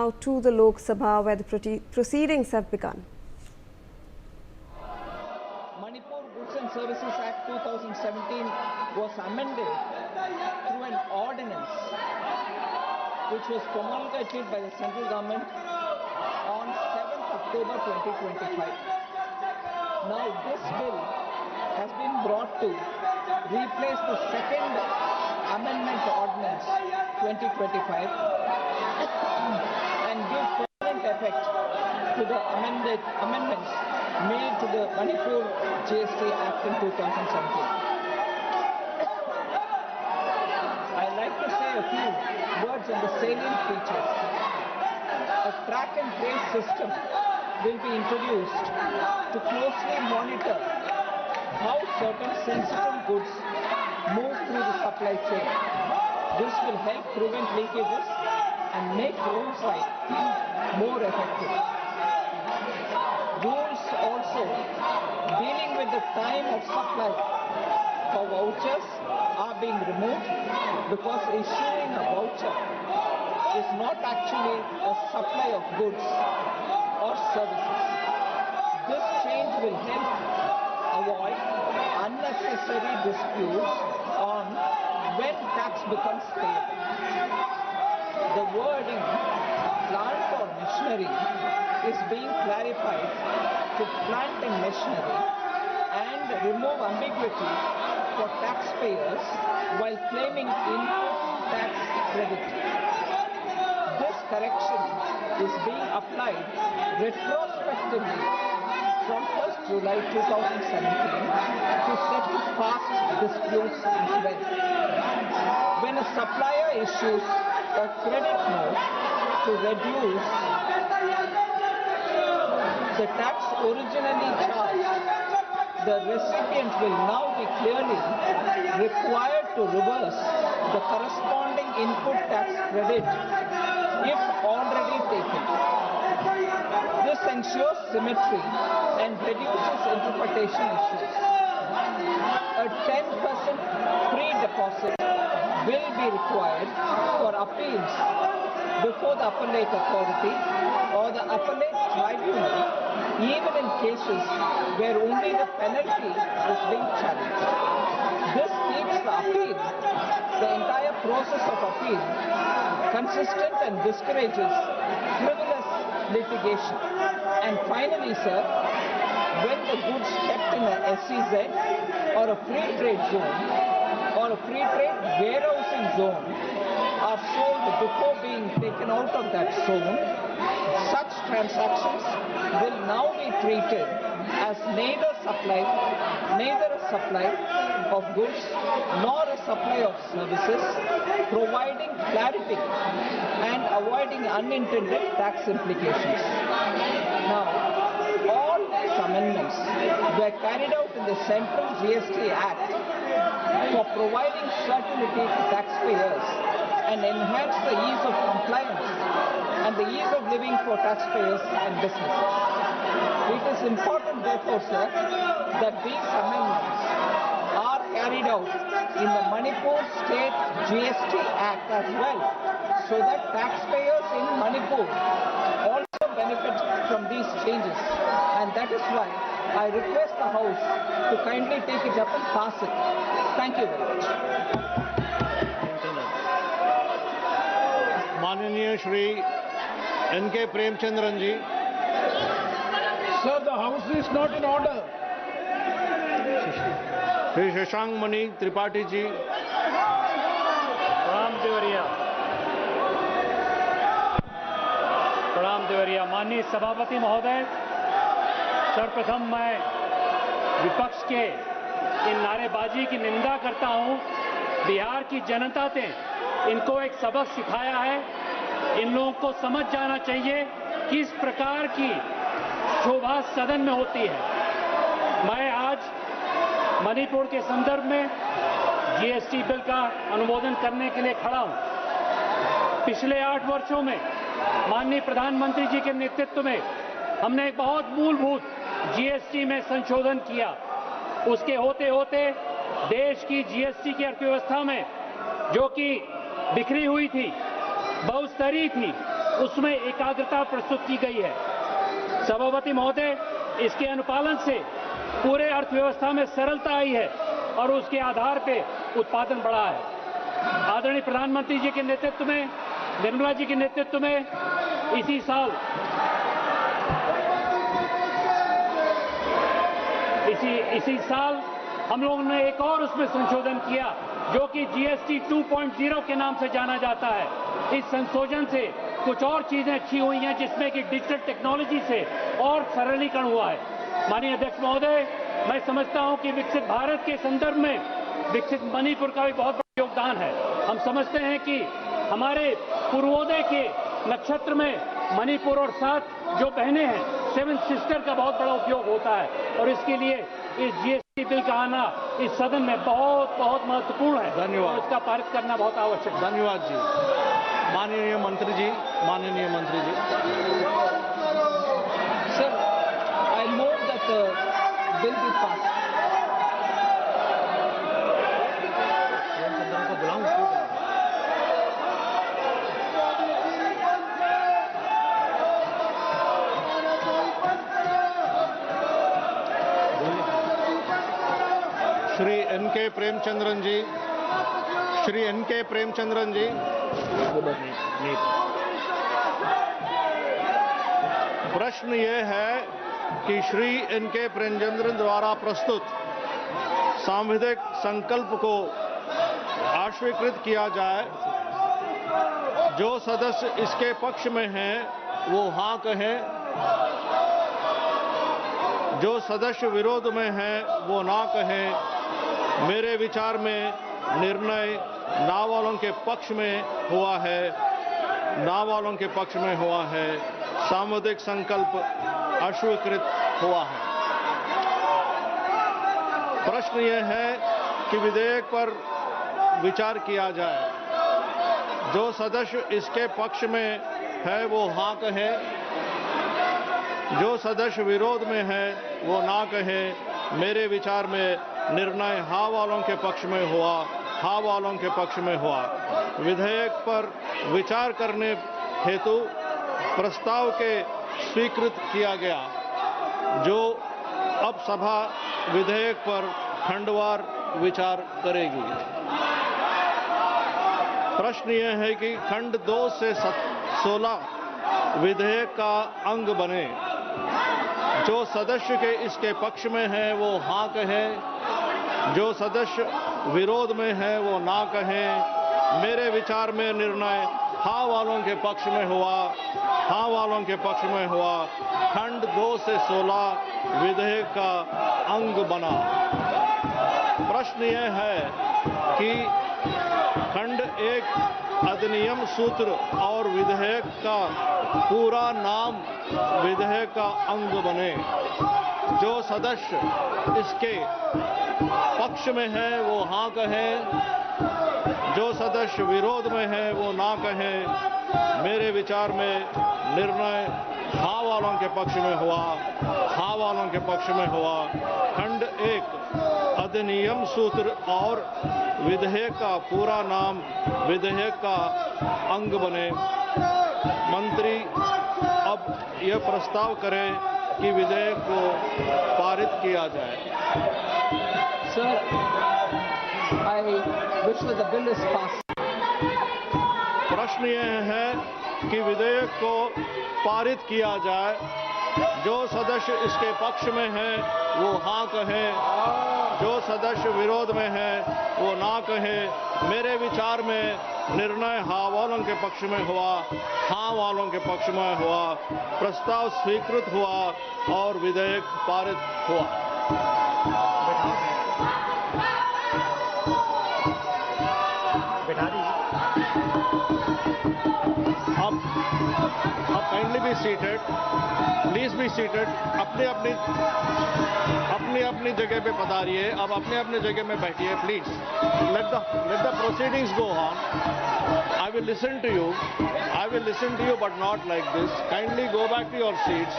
Now to the Lok Sabha, where the proceedings have begun. Manipur Goods and Services Act 2017 was amended through an ordinance which was promulgated by the central government on 7th October 2025. Now this bill has been brought to replace the second amendment ordinance 2025 and give permanent effect to the amendments made to the Manipur GST Act in 2017. I'd like to say a few words on the salient features. A track and trace system will be introduced to closely monitor how certain sensitive goods move through the supply chain. This will help prevent leakages and make roadside more effective. Rules also dealing with the time of supply for vouchers are being removed because issuing a voucher is not actually a supply of goods or services. This change will help avoid unnecessary disputes on when tax becomes payable. The wording plant or machinery is being clarified to plant and machinery and remove ambiguity for taxpayers while claiming input tax credit. This correction is being applied retrospectively from 1st July 2017 to settle past disputes as well. When a supplier issues a credit note to reduce the tax originally charged, the recipient will now be clearly required to reverse the corresponding input tax credit if already taken. This ensures symmetry and reduces interpretation issues. A 10% pre-deposit will be required for appeals before the appellate authority or the appellate tribunal, even in cases where only the penalty is being challenged. This keeps the appeal, the entire process of appeal, consistent and discourages frivolous litigation. And finally, sir, when the goods kept in a SEZ or a free trade zone or a free trade warehousing zone are sold before being taken out of that zone, such transactions will now be treated as neither a supply of goods nor a supply of services, providing clarity and avoiding unintended tax implications. Now, all these amendments were carried out in the Central GST Act for providing certainty to taxpayers and enhance the ease of compliance and the ease of living for taxpayers and businesses. It is important, therefore, sir, that these amendments are carried out in the Manipur State GST Act as well, so that taxpayers in Manipur also benefit from these changes. And that is why I request the House to kindly take it up and pass it. Thank you very much. माननीय Shri N.K. Premchandran ji. Sir, the House is not in order. Shri Shashank Mani Tripathi ji. प्रणाम देवरिया। माननीय सभापति महोदय, सर्वप्रथम मैं विपक्ष के इन नारेबाजी की निंदा करता हूं। बिहार की जनता ने इनको एक सबक सिखाया है। इन लोगों को समझ जाना चाहिए कि इस प्रकार की शोभा सदन में होती है। मैं आज मणिपुर के संदर्भ में जीएसटी बिल का अनुमोदन करने के लिए खड़ा हूं। पिछले 8 वर्षों में माननीय प्रधानमंत्री जी के नेतृत्व में हमने एक बहुत मूलभूत जीएसटी में संशोधन किया। उसके होते होते देश की जीएसटी की अर्थव्यवस्था में, जो कि बिखरी हुई थी, बहुस्तरीय थी, उसमें एकाग्रता प्रस्तुत की गई है। सभापति महोदय, इसके अनुपालन से पूरे अर्थव्यवस्था में सरलता आई है और उसके आधार पे उत्पादन बढ़ा है। आदरणीय प्रधानमंत्री जी के नेतृत्व में, निर्मला जी के नेतृत्व में इसी साल हम लोगों ने एक और उसमें संशोधन किया जो कि जीएसटी 2.0 के नाम से जाना जाता है। इस संशोधन से कुछ और चीजें अच्छी हुई हैं जिसमें कि डिजिटल टेक्नोलॉजी से और सरलीकरण हुआ है। माननीय अध्यक्ष महोदय, मैं समझता हूं कि विकसित भारत के संदर्भ में विकसित मणिपुर का भी बहुत बड़ा योगदान है। हम समझते हैं कि हमारे पूर्वोदय के नक्षत्र में मणिपुर और 7 जो बहनें हैं, 7 सिस्टर का बहुत बड़ा उपयोग होता है और इसके लिए इस जीएसटी बिल का आना इस सदन में बहुत बहुत महत्वपूर्ण है। धन्यवाद। और इसका पारित करना बहुत आवश्यक है। धन्यवाद जी। माननीय मंत्री जी, माननीय मंत्री जी। Sir, I move that the bill be passed. Shri N K. Premachandran ji, Shri N K. Premachandran ji. प्रश्न ये है कि श्री एन.के. प्रेमचंद्रन द्वारा प्रस्तुत सांविधिक संकल्प को अस्वीकृत किया जाए। जो सदस्य इसके पक्ष में हैं वो हाँ कहें, जो सदस्य विरोध में हैं वो ना कहें। मेरे विचार में निर्णय ना वालों के पक्ष में हुआ है, ना वालों के पक्ष में हुआ है। सांविधिक संकल्प अस्वीकृत हुआ है। प्रश्न यह है कि विधेयक पर विचार किया जाए। जो सदस्य इसके पक्ष में है वो हाँ कहे, जो सदस्य विरोध में है वो ना कहे। मेरे विचार में निर्णय हाँ वालों के पक्ष में हुआ, हाँ वालों के पक्ष में हुआ। विधेयक पर विचार करने हेतु प्रस्ताव के स्वीकृत किया गया। जो अब सभा विधेयक पर खंडवार विचार करेगी। प्रश्न यह है कि खंड 2 से 16 विधेयक का अंग बने। जो सदस्य के इसके पक्ष में है वो हाँ कहे, जो सदस्य विरोध में है वो ना कहे। मेरे विचार में निर्णय हाँ वालों के पक्ष में हुआ, हाँ वालों के पक्ष में हुआ। खंड 2 से 16 विधेयक का अंग बना। प्रश्न यह है कि खंड 1 अधिनियम सूत्र और विधेयक का पूरा नाम विधेयक का अंग बने। जो सदस्य इसके पक्ष में है वो हाँ कहें, जो सदस्य विरोध में है वो ना कहें। मेरे विचार में निर्णय हाँ वालों के पक्ष में हुआ, हाँ वालों के पक्ष में हुआ। खंड 1 अधिनियम सूत्र और विधेयक का पूरा नाम विधेयक का अंग बने। मंत्री अब यह प्रस्ताव करें कि विधेयक को पारित किया जाए। Sir, I wish that the bill is passed. प्रश्न यह है कि विधेयक को पारित किया जाए। जो सदस्य इसके पक्ष में है वो हाँ कहें, जो सदस्य विरोध में है वो ना कहें। मेरे विचार में निर्णय हाँ वालों के पक्ष में हुआ, हाँ वालों के पक्ष में हुआ। प्रस्ताव स्वीकृत हुआ और विधेयक पारित हुआ। अब kindly be seated, please be seated. अपनी अपनी जगह पे पधारिए। अब अपने अपने जगह में बैठिए please. Let the proceedings go on. I will listen to you, I will listen to you, but not like this. Kindly go back to your seats.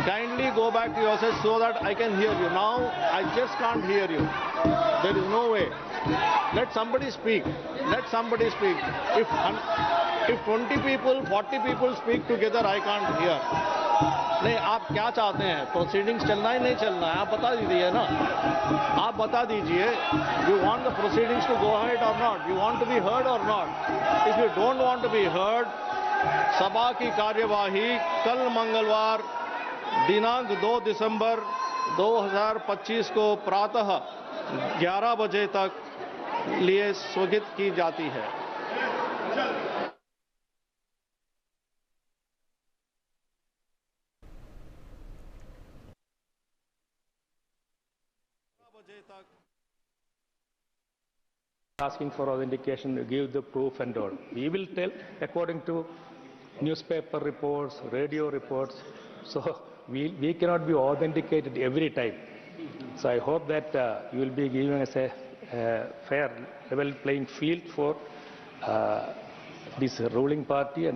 Kindly go back to your seats so that I can hear you. Now I just can't hear you. There is no way. Let somebody speak. Let somebody speak. If 20 people, 40 people speak together, I can't hear. नहीं, आप क्या चाहते हैं? Proceedings चलना ही नहीं चलना है? आप बता दीजिए ना, आप बता दीजिए. You want the proceedings to go ahead or not? You want to be heard or not? If you don't want to be heard, सभा की कार्यवाही कल मंगलवार दिनांक 2 दिसंबर 2025 को प्रातः 11 बजे तक लिए स्थगित की जाती है. Asking for authentication, give the proof and all. We will tell according to newspaper reports, radio reports. So we cannot be authenticated every time. So I hope that you will be giving us a fair, level playing field for this ruling party and